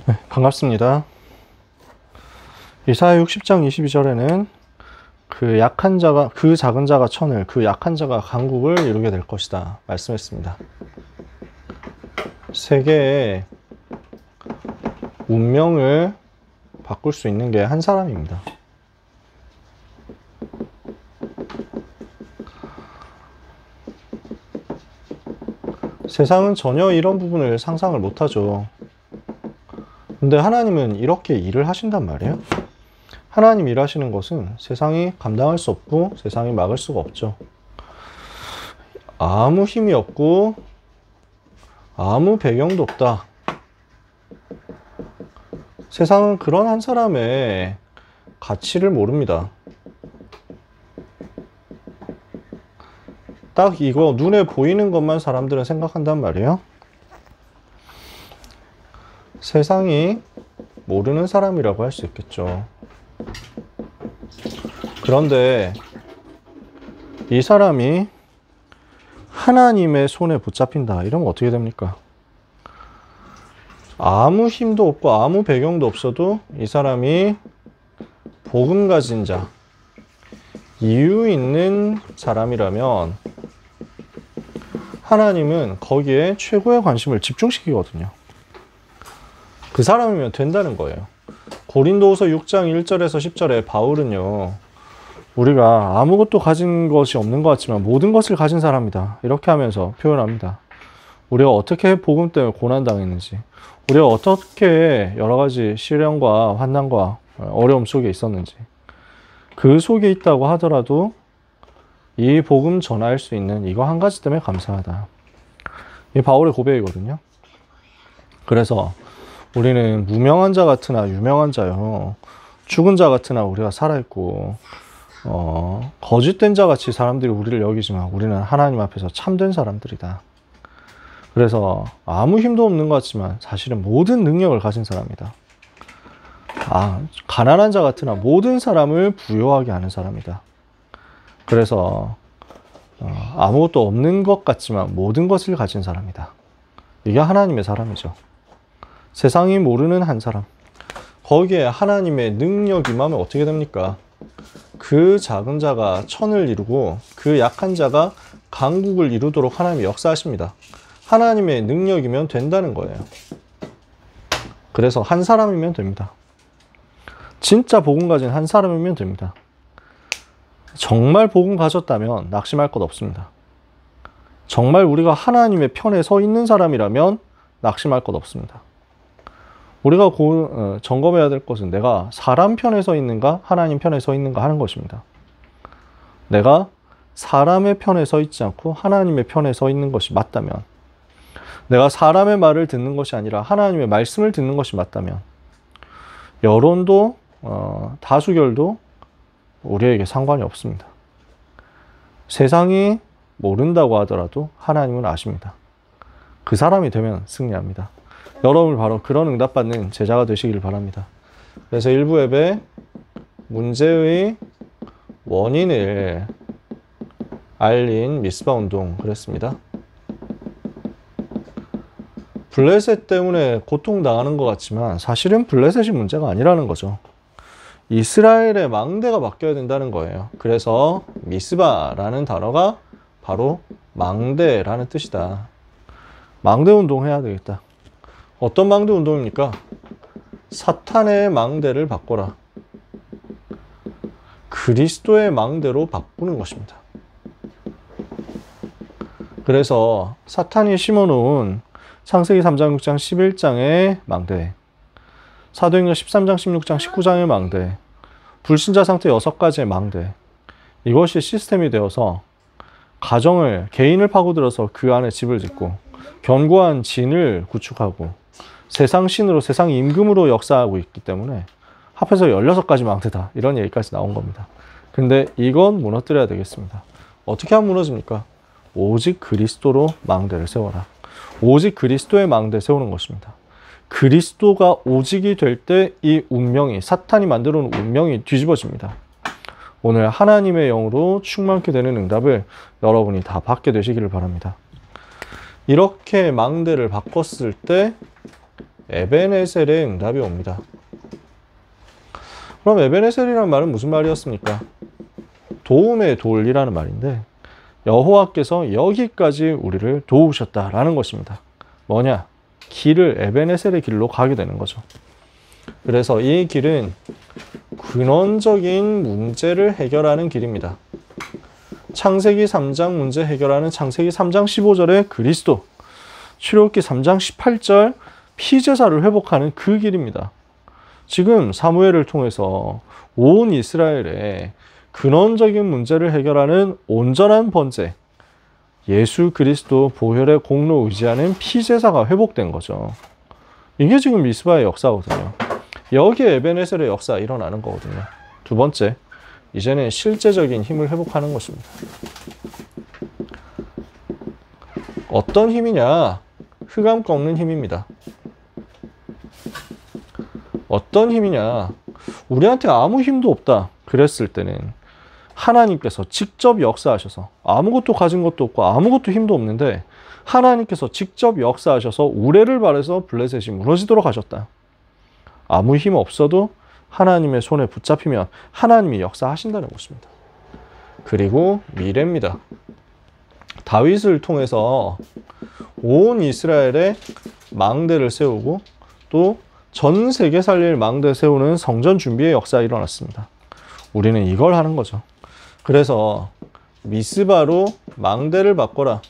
네, 반갑습니다. 이사야 60장 22절에는 그 약한 자가, 그 작은 자가 천을, 그 약한 자가 강국을 이루게 될 것이다 말씀했습니다. 세계의 운명을 바꿀 수 있는 게 한 사람입니다. 세상은 전혀 이런 부분을 상상을 못하죠. 근데 하나님은 이렇게 일을 하신단 말이에요. 하나님 일하시는 것은 세상이 감당할 수 없고 세상이 막을 수가 없죠. 아무 힘이 없고 아무 배경도 없다. 세상은 그런 한 사람의 가치를 모릅니다. 딱 이거 눈에 보이는 것만 사람들은 생각한단 말이에요. 세상이 모르는 사람이라고 할 수 있겠죠. 그런데 이 사람이 하나님의 손에 붙잡힌다. 이러면 어떻게 됩니까? 아무 힘도 없고 아무 배경도 없어도 이 사람이 복음 가진 자, 이유 있는 사람이라면 하나님은 거기에 최고의 관심을 집중시키거든요. 그 사람이면 된다는 거예요. 고린도후서 6장 1절에서 10절에 바울은요, 우리가 아무것도 가진 것이 없는 것 같지만 모든 것을 가진 사람이다. 이렇게 하면서 표현합니다. 우리가 어떻게 복음 때문에 고난당했는지, 우리가 어떻게 여러 가지 시련과 환난과 어려움 속에 있었는지, 그 속에 있다고 하더라도 이 복음 전할 수 있는 이거 한 가지 때문에 감사하다. 이 바울의 고백이거든요. 그래서 우리는 무명한 자 같으나 유명한 자요, 죽은 자 같으나 우리가 살아있고 거짓된 자 같이 사람들이 우리를 여기지만 우리는 하나님 앞에서 참된 사람들이다. 그래서 아무 힘도 없는 것 같지만 사실은 모든 능력을 가진 사람이다. 가난한 자 같으나 모든 사람을 부유하게 하는 사람이다. 그래서 아무것도 없는 것 같지만 모든 것을 가진 사람이다. 이게 하나님의 사람이죠. 세상이 모르는 한 사람, 거기에 하나님의 능력이 임하면 어떻게 됩니까? 그 작은 자가 천을 이루고 그 약한 자가 강국을 이루도록 하나님이 역사하십니다. 하나님의 능력이면 된다는 거예요. 그래서 한 사람이면 됩니다. 진짜 복음 가진 한 사람이면 됩니다. 정말 복음 가졌다면 낙심할 것 없습니다. 정말 우리가 하나님의 편에 서 있는 사람이라면 낙심할 것 없습니다. 우리가 점검해야 될 것은 내가 사람 편에 서 있는가 하나님 편에 서 있는가 하는 것입니다. 내가 사람의 편에 서 있지 않고 하나님의 편에 서 있는 것이 맞다면, 내가 사람의 말을 듣는 것이 아니라 하나님의 말씀을 듣는 것이 맞다면, 여론도 다수결도 우리에게 상관이 없습니다. 세상이 모른다고 하더라도 하나님은 아십니다. 그 사람이 되면 승리합니다. 여러분을 바로 그런 응답받는 제자가 되시길 바랍니다. 그래서 일부 예배 문제의 원인을 알린 미스바 운동 그랬습니다. 블레셋 때문에 고통당하는 것 같지만 사실은 블레셋이 문제가 아니라는 거죠. 이스라엘의 망대가 바뀌어야 된다는 거예요. 그래서 미스바라는 단어가 바로 망대라는 뜻이다. 망대 운동 해야 되겠다. 어떤 망대 운동입니까? 사탄의 망대를 바꿔라. 그리스도의 망대로 바꾸는 것입니다. 그래서 사탄이 심어놓은 창세기 3장, 6장, 11장의 망대, 사도행전 13장, 16장, 19장의 망대, 불신자 상태 6가지의 망대, 이것이 시스템이 되어서 가정을, 개인을 파고들어서 그 안에 집을 짓고 견고한 진을 구축하고 세상 신으로, 세상 임금으로 역사하고 있기 때문에 합해서 16가지 망대다, 이런 얘기까지 나온 겁니다. 근데 이건 무너뜨려야 되겠습니다. 어떻게 하면 무너집니까? 오직 그리스도로 망대를 세워라. 오직 그리스도의 망대 세우는 것입니다. 그리스도가 오직이 될 때 이 운명이, 사탄이 만들어 놓은 운명이 뒤집어집니다. 오늘 하나님의 영으로 충만케 되는 응답을 여러분이 다 받게 되시기를 바랍니다. 이렇게 망대를 바꿨을 때 에벤에셀의 응답이 옵니다. 그럼 에벤에셀이라는 말은 무슨 말이었습니까? 도움의 돌이라는 말인데 여호와께서 여기까지 우리를 도우셨다라는 것입니다. 뭐냐? 길을 에벤에셀의 길로 가게 되는 거죠. 그래서 이 길은 근원적인 문제를 해결하는 길입니다. 창세기 3장 문제 해결하는 창세기 3장 15절의 그리스도, 출애굽기 3장 18절 피제사를 회복하는 그 길입니다. 지금 사무엘을 통해서 온 이스라엘의 근원적인 문제를 해결하는 온전한 번제, 예수 그리스도 보혈의 공로 의지하는 피제사가 회복된 거죠. 이게 지금 미스바의 역사거든요. 여기에 에벤에셀의 역사 일어나는 거거든요. 두 번째, 이제는 실제적인 힘을 회복하는 것입니다. 어떤 힘이냐? 흑암 꺾는 힘입니다. 어떤 힘이냐? 우리한테 아무 힘도 없다 그랬을 때는 하나님께서 직접 역사하셔서, 아무것도 가진 것도 없고 아무것도 힘도 없는데 하나님께서 직접 역사하셔서 우레를 발해서 블레셋이 무너지도록 하셨다. 아무 힘 없어도 하나님의 손에 붙잡히면 하나님이 역사하신다는 것입니다. 그리고 미래입니다. 다윗을 통해서 온 이스라엘의 망대를 세우고 또 전 세계 살릴 망대 세우는 성전 준비의 역사가 일어났습니다. 우리는 이걸 하는 거죠. 그래서 미스바로 망대를 바꿔라,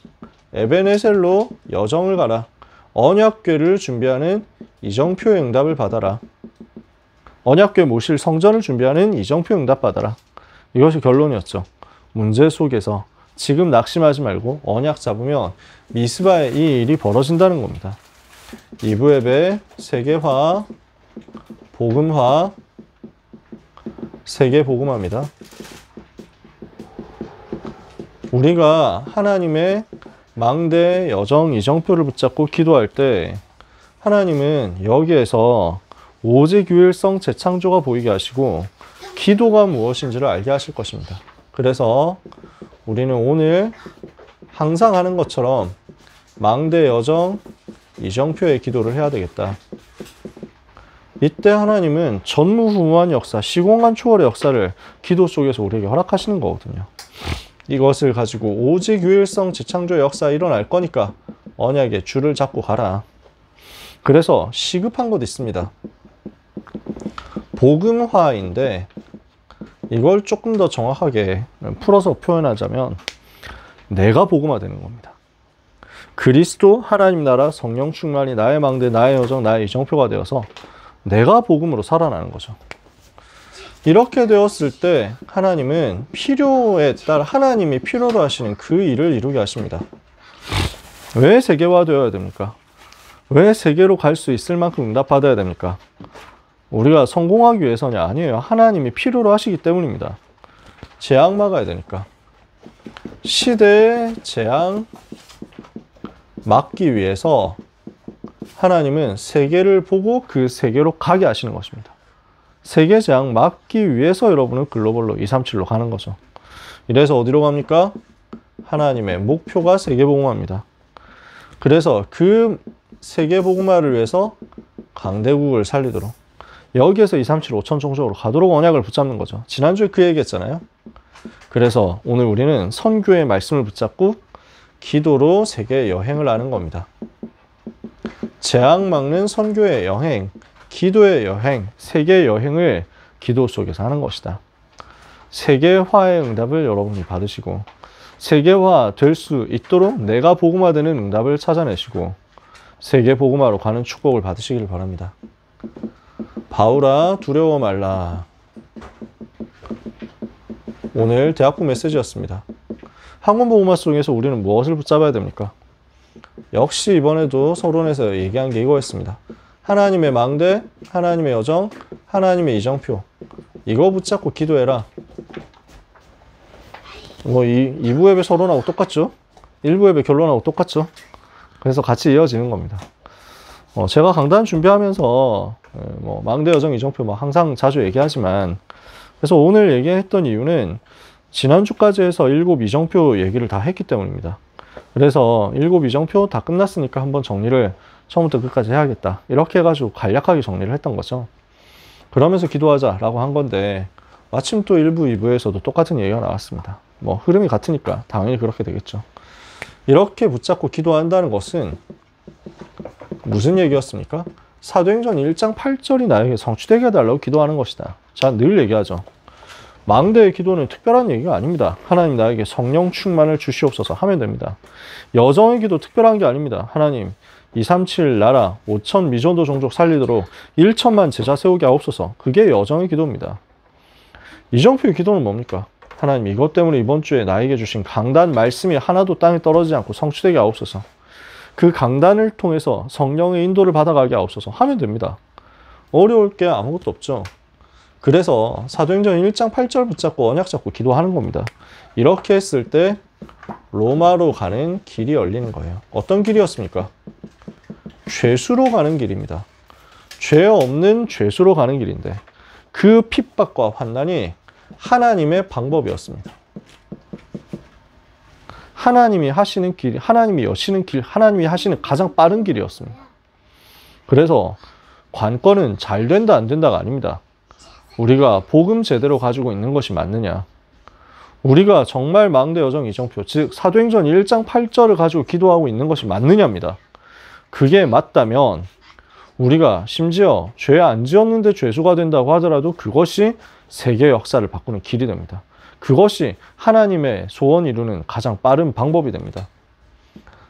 에벤에셀로 여정을 가라, 언약궤를 준비하는 이정표의 응답을 받아라, 언약궤 모실 성전을 준비하는 이정표 응답 받아라. 이것이 결론이었죠. 문제 속에서 지금 낙심하지 말고 언약 잡으면 미스바에 이 일이 벌어진다는 겁니다. 2부 예배 세계화, 복음화, 세계 복음화입니다. 우리가 하나님의 망대 여정 이정표를 붙잡고 기도할 때 하나님은 여기에서 오직유일성 재창조가 보이게 하시고 기도가 무엇인지를 알게 하실 것입니다. 그래서 우리는 오늘 항상 하는 것처럼 망대 여정 이정표의 기도를 해야 되겠다. 이때 하나님은 전무후무한 역사, 시공간 초월의 역사를 기도 속에서 우리에게 허락하시는 거거든요. 이것을 가지고 오직 유일성 재창조의 역사 일어날 거니까 언약의 줄을 잡고 가라. 그래서 시급한 것 있습니다. 복음화인데 이걸 조금 더 정확하게 풀어서 표현하자면 내가 복음화 되는 겁니다. 그리스도, 하나님 나라, 성령 충만이 나의 망대, 나의 여정, 나의 이정표가 되어서 내가 복음으로 살아나는 거죠. 이렇게 되었을 때 하나님은 필요에 따라 하나님이 필요로 하시는 그 일을 이루게 하십니다. 왜 세계화되어야 됩니까? 왜 세계로 갈 수 있을 만큼 응답받아야 됩니까? 우리가 성공하기 위해서는 아니에요. 하나님이 필요로 하시기 때문입니다. 재앙 막아야 되니까. 시대의 재앙 막기 위해서 하나님은 세계를 보고 그 세계로 가게 하시는 것입니다. 세계 재앙 막기 위해서 여러분은 글로벌로 237로 가는 거죠. 이래서 어디로 갑니까? 하나님의 목표가 세계복음화입니다. 그래서 그 세계복음화를 위해서 강대국을 살리도록 여기에서 237 5천 종족으로 가도록 언약을 붙잡는 거죠. 지난주에 그 얘기했잖아요. 그래서 오늘 우리는 선교의 말씀을 붙잡고 기도로 세계 여행을 하는 겁니다. 재앙 막는 선교의 여행, 기도의 여행, 세계 여행을 기도 속에서 하는 것이다. 세계화의 응답을 여러분이 받으시고 세계화 될 수 있도록 내가 복음화되는 응답을 찾아내시고 세계 복음화로 가는 축복을 받으시길 바랍니다. 바울아 두려워 말라. 오늘 대학부 메시지였습니다. 학원 복음화 속에서 우리는 무엇을 붙잡아야 됩니까? 역시 이번에도 서론에서 얘기한 게 이거였습니다. 하나님의 망대, 하나님의 여정, 하나님의 이정표. 이거 붙잡고 기도해라. 뭐 2부 예배 서론하고 똑같죠? 1부 예배 결론하고 똑같죠? 그래서 같이 이어지는 겁니다. 제가 강단 준비하면서 뭐 망대 여정 이정표 뭐 항상 자주 얘기하지만 그래서 오늘 얘기했던 이유는 지난주까지 해서 7 이정표 얘기를 다 했기 때문입니다. 그래서 7 이정표 다 끝났으니까 한번 정리를 처음부터 끝까지 해야겠다. 이렇게 해가지고 간략하게 정리를 했던 거죠. 그러면서 기도하자라고 한 건데 마침 또 1부, 2부에서도 똑같은 얘기가 나왔습니다. 뭐 흐름이 같으니까 당연히 그렇게 되겠죠. 이렇게 붙잡고 기도한다는 것은 무슨 얘기였습니까? 사도행전 1장 8절이 나에게 성취되게 해달라고 기도하는 것이다. 자, 늘 얘기하죠. 망대의 기도는 특별한 얘기가 아닙니다. 하나님 나에게 성령 충만을 주시옵소서 하면 됩니다. 여정의 기도 특별한 게 아닙니다. 하나님 237 나라 5천 미전도 종족 살리도록 1천만 제자 세우게 하옵소서. 그게 여정의 기도입니다. 이정표의 기도는 뭡니까? 하나님 이것 때문에 이번 주에 나에게 주신 강단 말씀이 하나도 땅에 떨어지지 않고 성취되게 하옵소서. 그 강단을 통해서 성령의 인도를 받아가게 하옵소서 하면 됩니다. 어려울 게 아무것도 없죠. 그래서 사도행전 1장 8절 붙잡고 언약 잡고 기도하는 겁니다. 이렇게 했을 때 로마로 가는 길이 열리는 거예요. 어떤 길이었습니까? 죄수로 가는 길입니다. 죄 없는 죄수로 가는 길인데 그 핍박과 환난이 하나님의 방법이었습니다. 하나님이 하시는 길, 하나님이 여시는 길, 하나님이 하시는 가장 빠른 길이었습니다. 그래서 관건은 잘 된다 안 된다가 아닙니다. 우리가 복음 제대로 가지고 있는 것이 맞느냐, 우리가 정말 망대 여정 이정표, 즉 사도행전 1장 8절을 가지고 기도하고 있는 것이 맞느냐입니다. 그게 맞다면 우리가 심지어 죄 안 지었는데 죄수가 된다고 하더라도 그것이 세계 역사를 바꾸는 길이 됩니다. 그것이 하나님의 소원 이루는 가장 빠른 방법이 됩니다.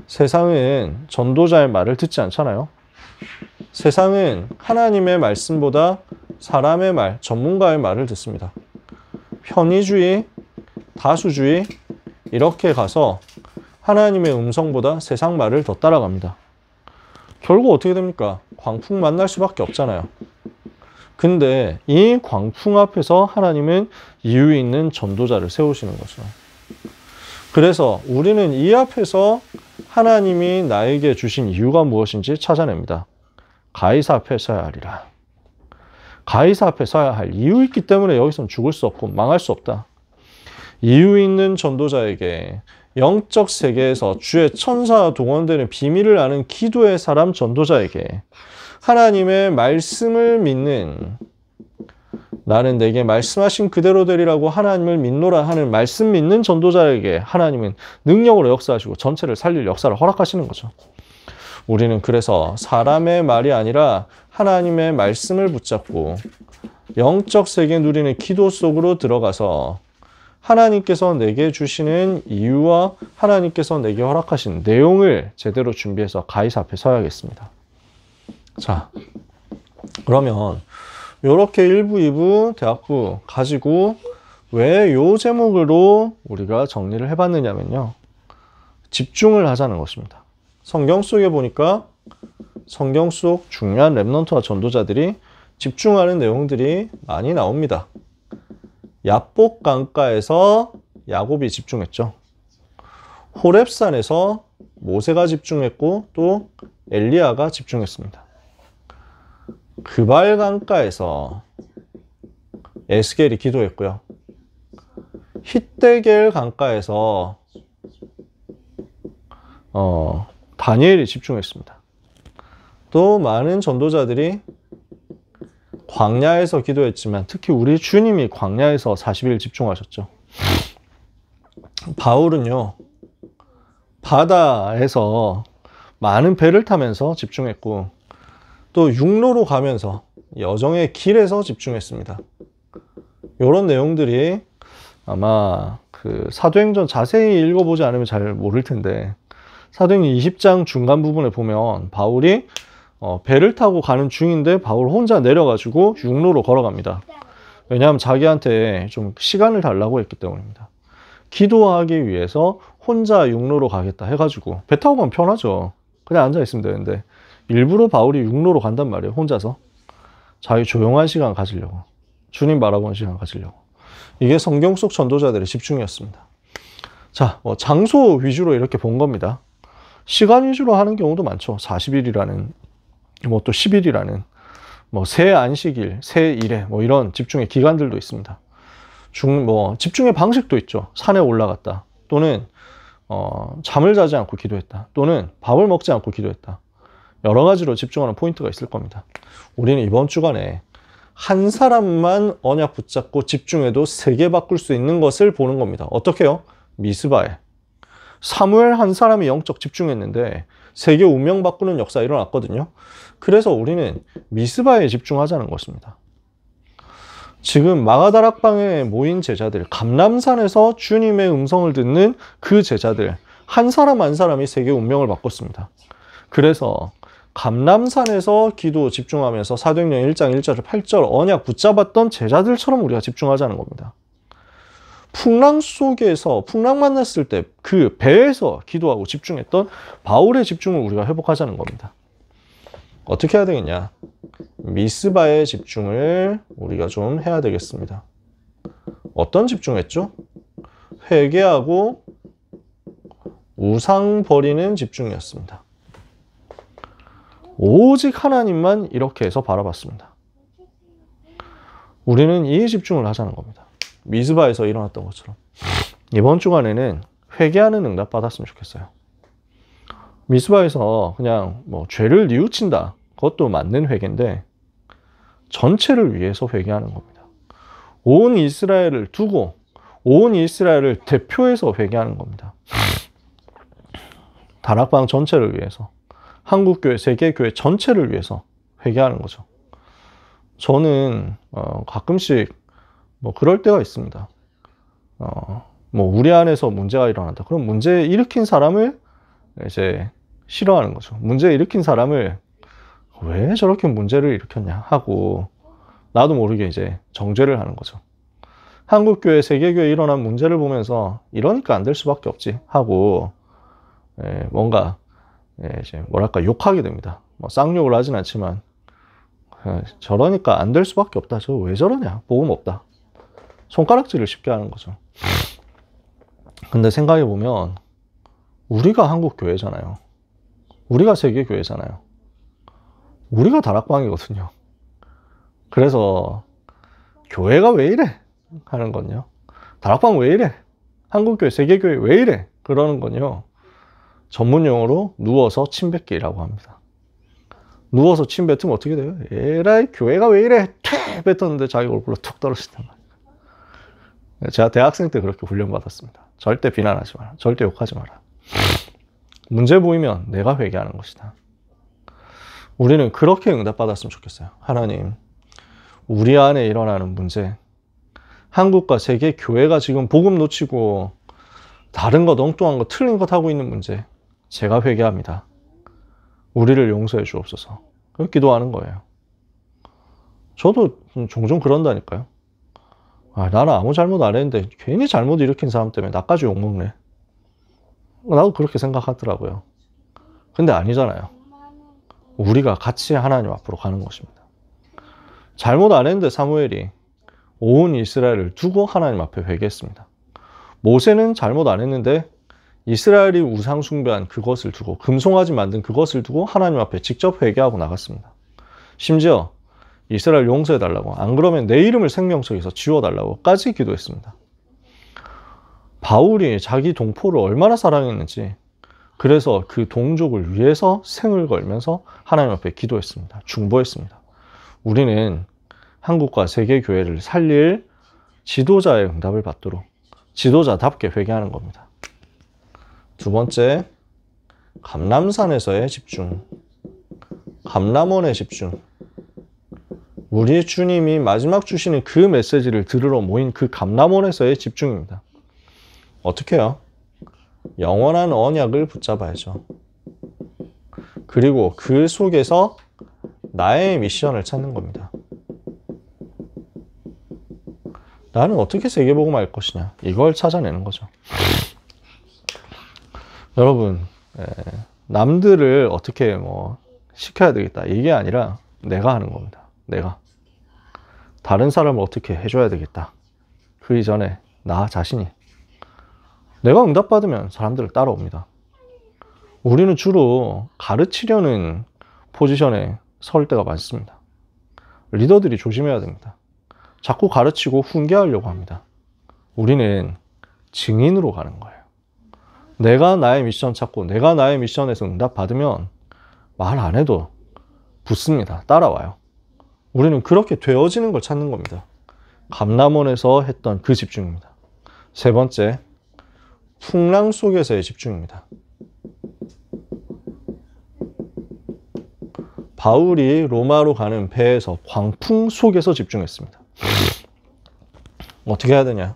세상은 전도자의 말을 듣지 않잖아요. 세상은 하나님의 말씀보다 사람의 말, 전문가의 말을 듣습니다. 편의주의, 다수주의 이렇게 가서 하나님의 음성보다 세상 말을 더 따라갑니다. 결국 어떻게 됩니까? 광풍 만날 수밖에 없잖아요. 근데 이 광풍 앞에서 하나님은 이유 있는 전도자를 세우시는 거죠. 그래서 우리는 이 앞에서 하나님이 나에게 주신 이유가 무엇인지 찾아냅니다. 가이사 앞에 서야 하리라. 가이사 앞에 서야 할 이유 있기 때문에 여기서는 죽을 수 없고 망할 수 없다. 이유 있는 전도자에게 영적 세계에서 주의 천사와 동원되는 비밀을 아는 기도의 사람 전도자에게 하나님의 말씀을 믿는, 나는 내게 말씀하신 그대로 되리라고 하나님을 믿노라 하는 말씀 믿는 전도자에게 하나님은 능력으로 역사하시고 전체를 살릴 역사를 허락하시는 거죠. 우리는 그래서 사람의 말이 아니라 하나님의 말씀을 붙잡고 영적 세계 누리는 기도 속으로 들어가서 하나님께서 내게 주시는 이유와 하나님께서 내게 허락하신 내용을 제대로 준비해서 가이사 앞에 서야겠습니다. 자, 그러면 이렇게 1부, 2부, 대학부 가지고 왜 요 제목으로 우리가 정리를 해봤느냐면요. 집중을 하자는 것입니다. 성경 속에 보니까 성경 속 중요한 렘넌트와 전도자들이 집중하는 내용들이 많이 나옵니다. 야복 강가에서 야곱이 집중했죠. 호렙산에서 모세가 집중했고 또 엘리야가 집중했습니다. 그발 강가에서 에스겔이 기도했고요. hit데겔 강가에서 다니엘이 집중했습니다. 또 많은 전도자들이 광야에서 기도했지만 특히 우리 주님이 광야에서 40일 집중하셨죠. 바울은요, 바다에서 많은 배를 타면서 집중했고 또 육로로 가면서 여정의 길에서 집중했습니다. 이런 내용들이 아마 그 사도행전 자세히 읽어보지 않으면 잘 모를 텐데 사도행전 20장 중간 부분에 보면 바울이 배를 타고 가는 중인데 바울 혼자 내려가지고 육로로 걸어갑니다. 왜냐하면 자기한테 좀 시간을 달라고 했기 때문입니다. 기도하기 위해서 혼자 육로로 가겠다 해가지고 배 타고 가면 편하죠. 그냥 앉아있으면 되는데 일부러 바울이 육로로 간단 말이에요. 혼자서 자기 조용한 시간 가지려고, 주님 바라보는 시간 가지려고. 이게 성경 속 전도자들의 집중이었습니다. 자, 장소 위주로 이렇게 본 겁니다. 시간 위주로 하는 경우도 많죠. 40일이라는 또 10일이라는 새 안식일, 새 일에 이런 집중의 기간들도 있습니다. 집중의 방식도 있죠. 산에 올라갔다, 또는 잠을 자지 않고 기도했다, 또는 밥을 먹지 않고 기도했다. 여러 가지로 집중하는 포인트가 있을 겁니다. 우리는 이번 주간에 한 사람만 언약 붙잡고 집중해도 세계 바꿀 수 있는 것을 보는 겁니다. 어떻게 해요? 미스바에. 사무엘 한 사람이 영적 집중했는데 세계 운명 바꾸는 역사가 일어났거든요. 그래서 우리는 미스바에 집중하자는 것입니다. 지금 마가다락방에 모인 제자들, 감람산에서 주님의 음성을 듣는 그 제자들, 한 사람 한 사람이 세계 운명을 바꿨습니다. 그래서 감람산에서 기도 집중하면서 사도행전 1장 1절 8절 언약 붙잡았던 제자들처럼 우리가 집중하자는 겁니다. 풍랑 속에서, 풍랑 만났을 때 그 배에서 기도하고 집중했던 바울의 집중을 우리가 회복하자는 겁니다. 어떻게 해야 되겠냐? 미스바의 집중을 우리가 좀 해야 되겠습니다. 어떤 집중했죠? 회개하고 우상 버리는 집중이었습니다. 오직 하나님만 이렇게 해서 바라봤습니다. 우리는 이 집중을 하자는 겁니다. 미스바에서 일어났던 것처럼. 이번 주간에는 회개하는 응답 받았으면 좋겠어요. 미스바에서 그냥 뭐 죄를 뉘우친다. 그것도 맞는 회개인데 전체를 위해서 회개하는 겁니다. 온 이스라엘을 두고 온 이스라엘을 대표해서 회개하는 겁니다. 다락방 전체를 위해서, 한국교회, 세계교회 전체를 위해서 회개하는 거죠. 저는 가끔씩 뭐 그럴 때가 있습니다. 뭐 우리 안에서 문제가 일어난다. 그럼 문제 일으킨 사람을 이제 싫어하는 거죠. 문제 일으킨 사람을 왜 저렇게 문제를 일으켰냐 하고 나도 모르게 이제 정죄를 하는 거죠. 한국교회, 세계교회에 일어난 문제를 보면서 이러니까 안 될 수밖에 없지 하고 뭔가 이제 뭐랄까 욕하게 됩니다. 뭐 쌍욕을 하진 않지만 저러니까 안 될 수밖에 없다. 저 왜 저러냐? 복음 없다. 손가락질을 쉽게 하는 거죠. 근데 생각해 보면 우리가 한국교회잖아요. 우리가 세계교회잖아요. 우리가 다락방이거든요. 그래서 교회가 왜 이래? 하는 건요. 다락방 왜 이래? 한국교회, 세계교회 왜 이래? 그러는 건요. 전문 용어로 누워서 침 뱉기라고 합니다. 누워서 침 뱉으면 어떻게 돼요? 에라이 교회가 왜 이래? 퇴! 뱉었는데 자기 얼굴로 툭 떨어진단 말이에요. 제가 대학생 때 그렇게 훈련받았습니다. 절대 비난하지 마라. 절대 욕하지 마라. 문제 보이면 내가 회개하는 것이다. 우리는 그렇게 응답받았으면 좋겠어요. 하나님, 우리 안에 일어나는 문제, 한국과 세계 교회가 지금 복음 놓치고 다른 것, 엉뚱한 것, 틀린 것 하고 있는 문제, 제가 회개합니다. 우리를 용서해 주옵소서. 그렇게 기도하는 거예요. 저도 종종 그런다니까요. 나는 아무 잘못 안 했는데 괜히 잘못 일으킨 사람 때문에 나까지 욕먹네. 나도 그렇게 생각하더라고요. 근데 아니잖아요. 우리가 같이 하나님 앞으로 가는 것입니다. 잘못 안 했는데 사무엘이 온 이스라엘을 두고 하나님 앞에 회개했습니다. 모세는 잘못 안 했는데 이스라엘이 우상 숭배한 그것을 두고, 금송아지 만든 그것을 두고 하나님 앞에 직접 회개하고 나갔습니다. 심지어 이스라엘 용서해달라고, 안 그러면 내 이름을 생명책에서 지워달라고까지 기도했습니다. 바울이 자기 동포를 얼마나 사랑했는지, 그래서 그 동족을 위해서 생을 걸면서 하나님 앞에 기도했습니다. 중보했습니다. 우리는 한국과 세계교회를 살릴 지도자의 응답을 받도록 지도자답게 회개하는 겁니다. 두 번째, 감람산에서의 집중, 감람원의 집중. 우리 주님이 마지막 주시는 그 메시지를 들으러 모인 그 감람원에서의 집중입니다. 어떻게 해요? 영원한 언약을 붙잡아야죠. 그리고 그 속에서 나의 미션을 찾는 겁니다. 나는 어떻게 세계복음 할 것이냐, 이걸 찾아내는 거죠. 여러분, 남들을 어떻게 시켜야 되겠다, 이게 아니라 내가 하는 겁니다. 내가 다른 사람을 어떻게 해줘야 되겠다, 그 이전에 나 자신이. 내가 응답받으면 사람들을 따라옵니다. 우리는 주로 가르치려는 포지션에 설 때가 많습니다. 리더들이 조심해야 됩니다. 자꾸 가르치고 훈계하려고 합니다. 우리는 증인으로 가는 거예요. 내가 나의 미션 찾고 내가 나의 미션에서 응답받으면 말 안 해도 붙습니다. 따라와요. 우리는 그렇게 되어지는 걸 찾는 겁니다. 감람원에서 했던 그 집중입니다. 세 번째, 풍랑 속에서의 집중입니다. 바울이 로마로 가는 배에서 광풍 속에서 집중했습니다. 어떻게 해야 되냐?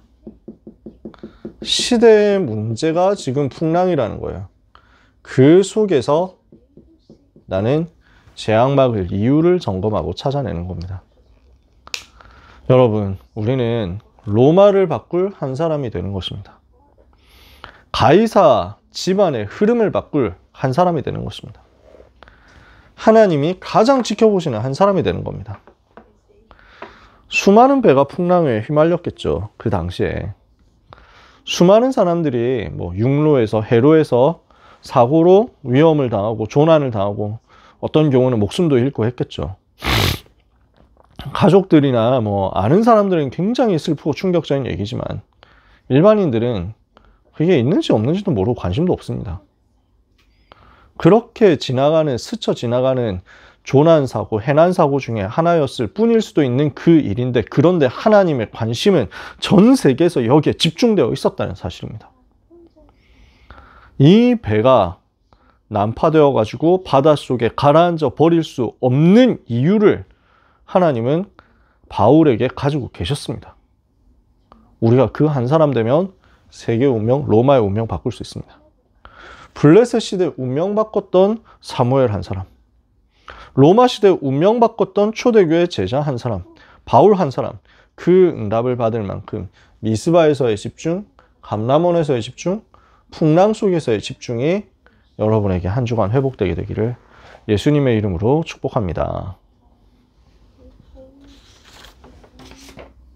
시대의 문제가 지금 풍랑이라는 거예요. 그 속에서 나는 재앙 막을 이유를 점검하고 찾아내는 겁니다. 여러분, 우리는 로마를 바꿀 한 사람이 되는 것입니다. 가이사 집안의 흐름을 바꿀 한 사람이 되는 것입니다. 하나님이 가장 지켜보시는 한 사람이 되는 겁니다. 수많은 배가 풍랑에 휘말렸겠죠. 그 당시에. 수많은 사람들이 뭐 육로에서 해로에서 사고로 위험을 당하고 조난을 당하고 어떤 경우는 목숨도 잃고 했겠죠. 가족들이나 뭐 아는 사람들은 굉장히 슬프고 충격적인 얘기지만 일반인들은 그게 있는지 없는지도 모르고 관심도 없습니다. 그렇게 지나가는, 스쳐 지나가는 조난사고, 해난사고 중에 하나였을 뿐일 수도 있는 그 일인데, 그런데 하나님의 관심은 전 세계에서 여기에 집중되어 있었다는 사실입니다. 이 배가 난파되어 가지고 바닷속에 가라앉아 버릴 수 없는 이유를 하나님은 바울에게 가지고 계셨습니다. 우리가 그 한 사람 되면 세계의 운명, 로마의 운명 바꿀 수 있습니다. 블레셋 시대 운명 바꿨던 사무엘 한 사람, 로마 시대 운명 바꿨던 초대교회 제자 한 사람, 바울 한 사람, 그 응답을 받을 만큼 미스바에서의 집중, 감람원에서의 집중, 풍랑 속에서의 집중이 여러분에게 한 주간 회복되게 되기를 예수님의 이름으로 축복합니다.